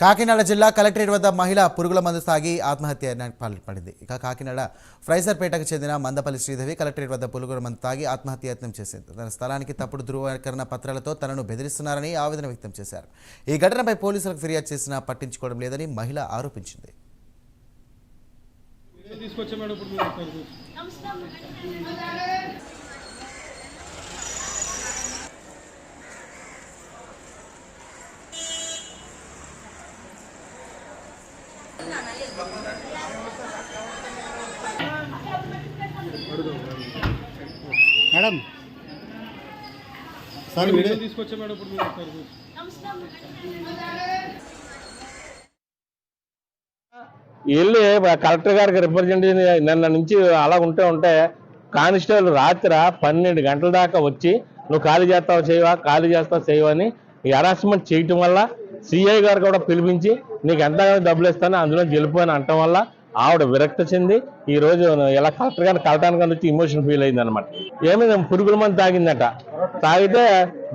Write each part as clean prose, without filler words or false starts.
కాకినాడ జిల్లా కలెక్టరేట్ వద్ద మహిళ పురుగుల మందు తాగి ఆత్మహత్యకు పాల్పడింది. ఇక కాకినాడ ఫ్రైజర్పేటకు చెందిన మందపల్లి శ్రీదేవి కలెక్టరేట్ వద్ద పురుగుల మందు తాగి ఆత్మహత్యయత్నం చేసింది. తన స్థలానికి తప్పుడు ధృవీకరణ పత్రాలతో తనను బెదిరిస్తున్నారని ఆవేదన వ్యక్తం చేశారు. ఈ ఘటనపై పోలీసులకు ఫిర్యాదు చేసినా పట్టించుకోవడం లేదని మహిళ ఆరోపించింది. మేడం సార్ వీడియో తీసుకొచ్చా మేడం. ఇప్పుడు మీరు వెళ్ళి కలెక్టర్ గారికి రిప్రజెంటేటివ్ నిన్న నుంచి అలా ఉంటే కానిస్టేబుల్ రాత్రి 12 గంటల దాకా వచ్చి నువ్వు ఖాళీ చేస్తావు చేయవా అని హెరాస్మెంట్ చేయటం వల్ల సిఐ గారు కూడా పిలిపించి నీకు ఎంత డబ్బులు ఇస్తానో అందులో గెలిపోని అనటం వల్ల ఆవిడ విరక్తి చెంది ఈ రోజు ఇలా కలెక్టర్ గారిని కలటానికి వచ్చి ఇమోషన్ ఫీల్ అయింది అనమాట. ఏమైంది పురుగుల మంది తాగిందట. తాగితే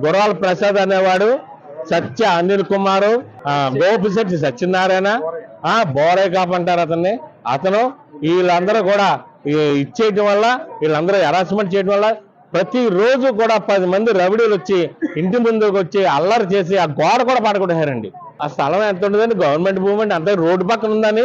గుర్రాల ప్రసాద్ అనేవాడు, సత్య అనిల్ కుమారు, గోపిశెట్టి సత్యనారాయణ, బోరే కాపంటారు అతను వీళ్ళందరూ కూడా ఇచ్చేయటం వల్ల వీళ్ళందరూ హెరాస్మెంట్ చేయడం వల్ల ప్రతిరోజు కూడా 10 మంది రౌడీలు వచ్చి ఇంటి ముందుకు వచ్చి అల్లరి చేసి ఆ గోడ కూడా పడగొట్టారండి. ఆ స్థలం ఎంత ఉండదని గవర్నమెంట్ భూమి అంతా రోడ్డు పక్కన ఉందని